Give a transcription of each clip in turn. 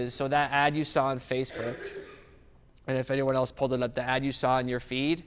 So that ad you saw on Facebook, and if anyone else pulled it up, the ad you saw in your feed,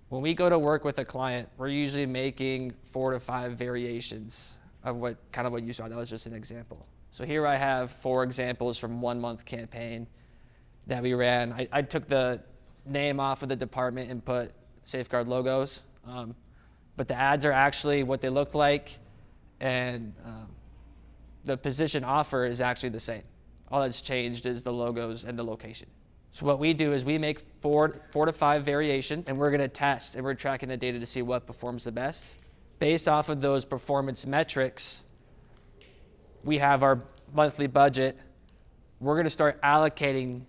when we go to work with a client, we're usually making 4 to 5 variations of what you saw. That was just an example. So here I have 4 examples from 1 month campaign that we ran. I took the name off of the department and put Safeguard logos, but the ads are actually what they looked like, and the position offer is actually the same. All that's changed is the logos and the location. So what we do is we make 4 to 5 variations, and we're gonna test, and we're tracking the data to see what performs the best. Based off of those performance metrics, we have our monthly budget. We're gonna start allocating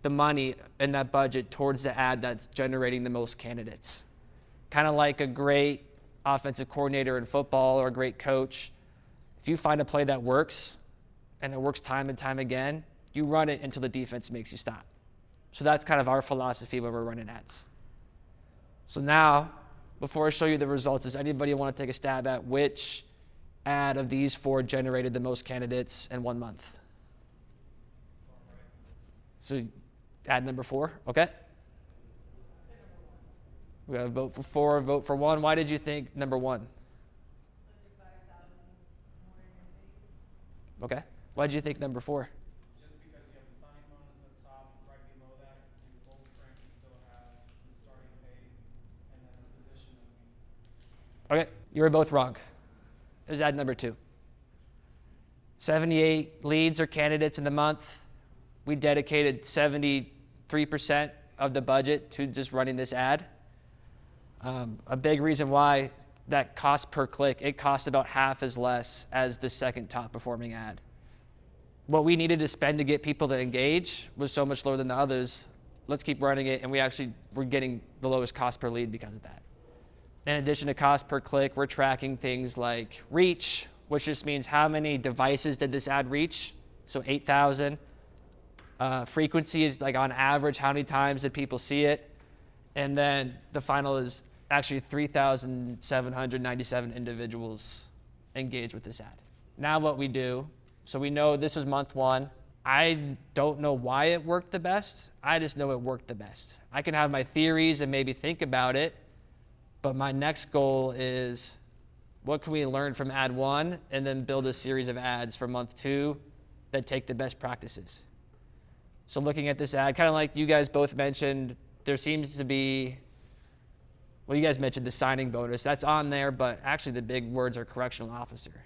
the money in that budget towards the ad that's generating the most candidates. Kind of like a great offensive coordinator in football or a great coach. If you find a play that works, and it works time and time again, you run it until the defense makes you stop. So that's kind of our philosophy when we're running ads. So now, before I show you the results, does anybody want to take a stab at which ad of these 4 generated the most candidates in 1 month? So ad number 4, okay? We got to vote for 4, vote for 1. Why did you think number 1? Okay. Why did you think number 4? Just because you have the signing bonus at the top, right below that, you both frankly still have the starting pay and then the position. Okay, you were both wrong. It was ad number 2. 78 leads or candidates in the month. We dedicated 73% of the budget to just running this ad. A big reason why that cost per click, it cost about half as less as the second top performing ad. What we needed to spend to get people to engage was so much lower than the others. Let's keep running it, and we're getting the lowest cost per lead because of that. In addition to cost per click, we're tracking things like reach, which just means how many devices did this ad reach? So 8,000. Frequency is like on average, how many times did people see it? And then the final is actually 3,797 individuals engage with this ad. Now what we do, so we know this was month 1. I don't know why it worked the best. I just know it worked the best. I can have my theories and maybe think about it, but my next goal is what can we learn from ad 1 and then build a series of ads for month 2 that take the best practices. So looking at this ad, kind of like you guys both mentioned, there seems to be, well, you guys mentioned the signing bonus. That's on there, but actually the big words are correctional officer.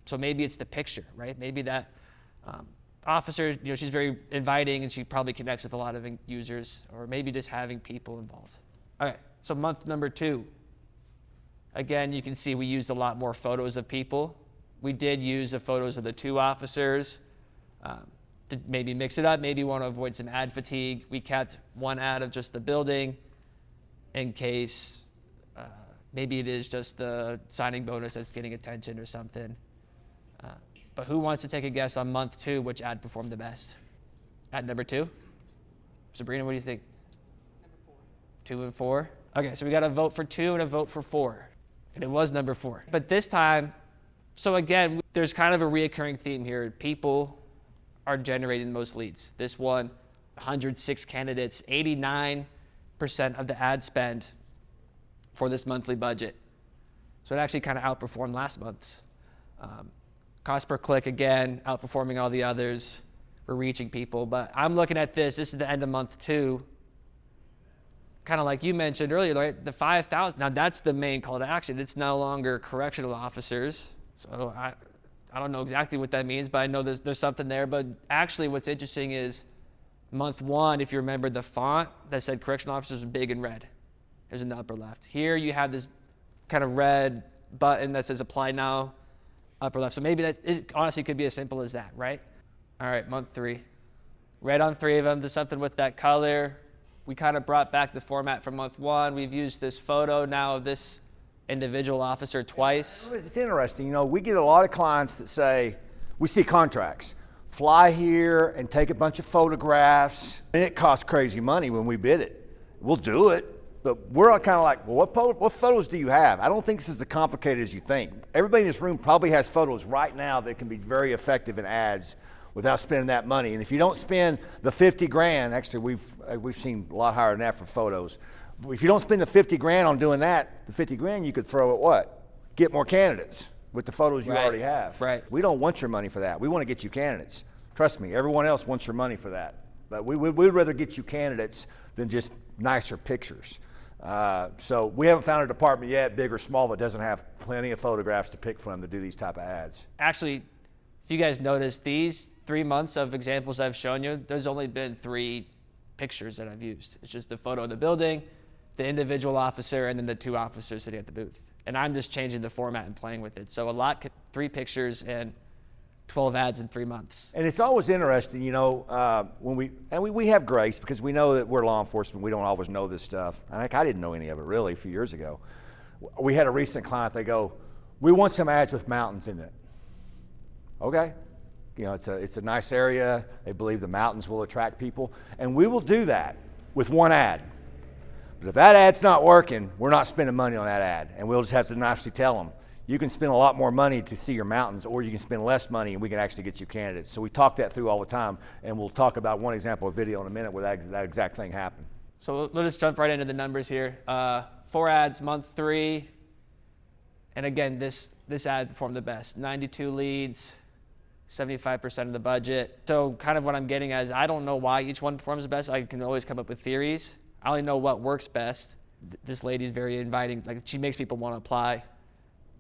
So maybe it's the picture, right? Maybe that officer, she's very inviting and she probably connects with a lot of users, or maybe just having people involved. All right, so month number 2. Again, you can see we used a lot more photos of people. We did use the photos of the 2 officers to maybe mix it up. Maybe want to avoid some ad fatigue. We kept 1 ad of just the building in case maybe it is just the signing bonus that's getting attention or something. But who wants to take a guess on month 2, which ad performed the best? Ad number 2? Sabrina, what do you think? Number 4. 2 and 4? Okay, so we got a vote for 2 and a vote for 4. And it was number 4. But this time, so again, there's kind of a reoccurring theme here. People are generating the most leads. This one, 106 candidates, 89% of the ad spend for this monthly budget. So it actually kind of outperformed last month's. Cost per click, again, outperforming all the others. We're reaching people. But I'm looking at this is the end of month 2. Kind of like you mentioned earlier, right? The 5,000, now that's the main call to action. It's no longer correctional officers. So I don't know exactly what that means, but I know there's something there. But actually what's interesting is month 1, if you remember, the font that said correctional officers was big and red. There's in the upper left. Here you have this kind of red button that says apply now, upper left. So maybe that, it honestly could be as simple as that, right? All right, month 3. Red on 3 of them. There's something with that color. We kind of brought back the format from month 1. We've used this photo now of this individual officer twice. It's interesting. We get a lot of clients that say, we see contracts. Fly here and take a bunch of photographs. And it costs crazy money when we bid it. We'll do it. But we're kind of like, well, what photos do you have? I don't think this is as complicated as you think. Everybody in this room probably has photos right now that can be very effective in ads. without spending that money. And if you don't spend the 50 grand, actually we've seen a lot higher than that for photos. If you don't spend the 50 grand on doing that, the 50 grand you could throw at what? Get more candidates with the photos you already have. Right. We don't want your money for that. We want to get you candidates. Trust me, everyone else wants your money for that. But we'd rather get you candidates than just nicer pictures. So we haven't found a department yet, big or small, that doesn't have plenty of photographs to pick from to do these type of ads. Actually, if you guys notice, these 3 months of examples I've shown you, there's only been 3 pictures that I've used. It's just the photo of the building, the individual officer, and then the 2 officers sitting at the booth. And I'm just changing the format and playing with it. So a lot, 3 pictures and 12 ads in 3 months. And it's always interesting, you know, when we have grace because we know that we're law enforcement. We don't always know this stuff. I didn't know any of it really a few years ago. We had a recent client. They go, "We want some ads with mountains in it." Okay, you know, it's a nice area. They believe the mountains will attract people, and we will do that with 1 ad. But if that ad's not working, we're not spending money on that ad, and we'll just have to nicely tell them, you can spend a lot more money to see your mountains, or you can spend less money and we can actually get you candidates. So we talk that through all the time, and we'll talk about one example of video in a minute where that exact thing happened. So let's just jump right into the numbers here. 4 ads, month 3. And again, this ad performed the best. 92 leads, 75% of the budget. So kind of what I'm getting at is I don't know why each one performs the best. I can always come up with theories. I only know what works best. This lady's very inviting. Like, she makes people want to apply.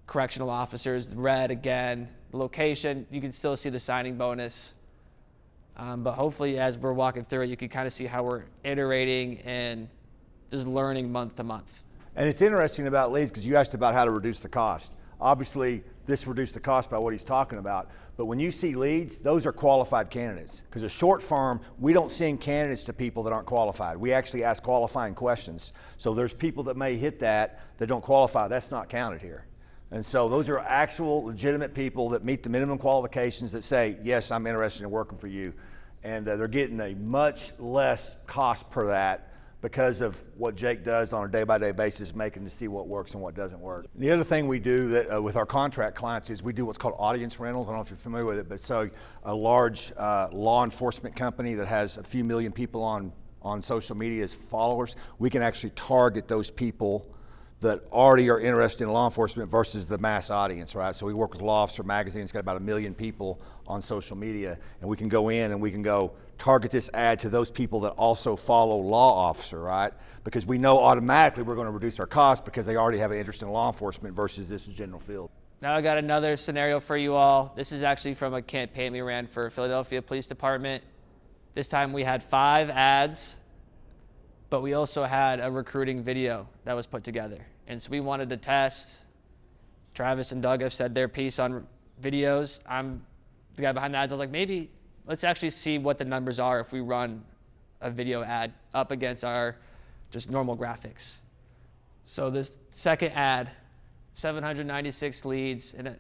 Correctional officers, red again. The location, you can still see the signing bonus. But hopefully as we're walking through it, you can kind of see how we're iterating and just learning month to month. And it's interesting about leads because you asked about how to reduce the cost. Obviously, this reduced the cost by what he's talking about. But when you see leads, those are qualified candidates. Because a short firm, we don't send candidates to people that aren't qualified. We actually ask qualifying questions. So there's people that may hit that don't qualify. That's not counted here. And so those are actual legitimate people that meet the minimum qualifications that say, yes, I'm interested in working for you. And they're getting a much less cost per that because of what Jake does on a day-by-day basis, making to see what works and what doesn't work. The other thing we do that, with our contract clients is we do what's called audience rentals. I don't know if you're familiar with it, but so a large law enforcement company that has a few million people on social media as followers, we can actually target those people that already are interested in law enforcement versus the mass audience, right? So we work with Law Officer Magazine. It's got about 1 million people on social media, and we can go in and we can go target this ad to those people that also follow law officer, right? Because we know automatically we're going to reduce our costs because they already have an interest in law enforcement versus this general field. Now I got another scenario for you all. This is actually from a campaign we ran for Philadelphia Police Department. This time we had 5 ads, but we also had a recruiting video that was put together. And so we wanted to test. Travis and Doug have said their piece on videos. I'm the guy behind the ads. I was like, maybe let's actually see what the numbers are if we run a video ad up against our just normal graphics. So this second ad, 796 leads. And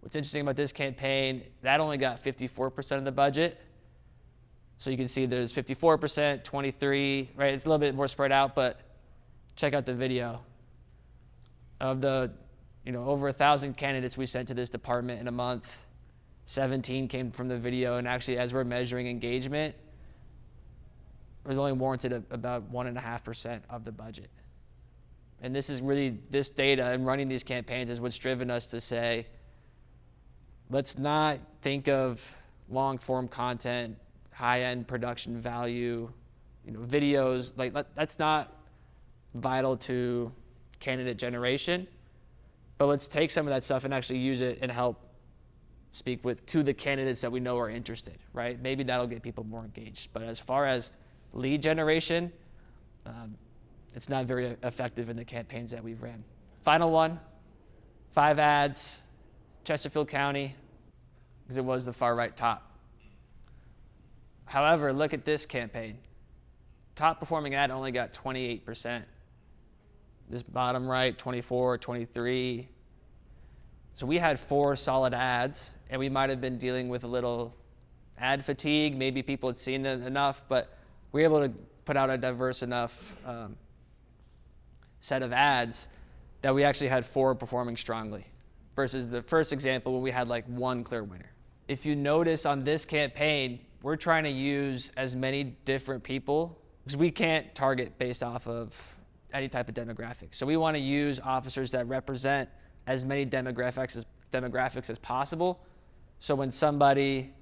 what's interesting about this campaign, that only got 54% of the budget. So you can see there's 54%, 23, right? It's a little bit more spread out, but check out the video. Of the, over 1,000 candidates we sent to this department in a month, 17 came from the video. And actually, as we're measuring engagement, it was only warranted about 1.5% of the budget. And this is really, this data and running these campaigns is what's driven us to say, let's not think of long form content, high-end production value, videos, like that's not vital to candidate generation, but let's take some of that stuff and actually use it and help speak to the candidates that we know are interested, right? Maybe that'll get people more engaged. But as far as lead generation, it's not very effective in the campaigns that we've ran. Final one, 5 ads, Chesterfield County, because it was the far right top. However, look at this campaign. Top performing ad only got 28%. This bottom right, 24, 23. So we had 4 solid ads, and we might have been dealing with a little ad fatigue. Maybe people had seen it enough, but we were able to put out a diverse enough set of ads that we actually had 4 performing strongly versus the first example where we had like 1 clear winner. if you notice on this campaign, we're trying to use as many different people because we can't target based off of any type of demographic. So we want to use officers that represent as many demographics as possible. So when somebody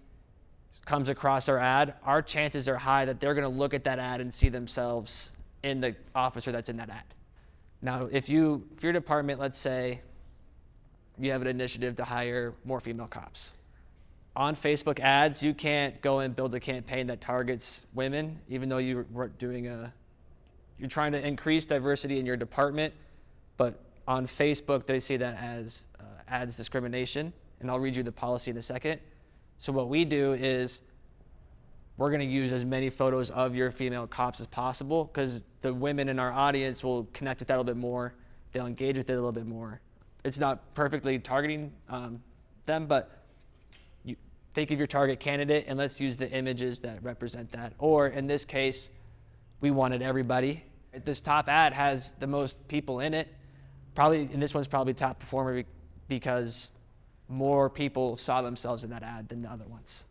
comes across our ad, our chances are high that they're going to look at that ad and see themselves in the officer that's in that ad. Now, if your department, let's say you have an initiative to hire more female cops. On Facebook ads, you can't go and build a campaign that targets women, even though you're trying to increase diversity in your department. But on Facebook, they see that as ads discrimination. And I'll read you the policy in a second. So what we do is we're going to use as many photos of your female cops as possible because the women in our audience will connect with that a little bit more. They'll engage with it a little bit more. It's not perfectly targeting them, but you think of your target candidate and let's use the images that represent that. Or in this case, we wanted everybody. This top ad has the most people in it. And this one's probably top performer because more people saw themselves in that ad than the other ones.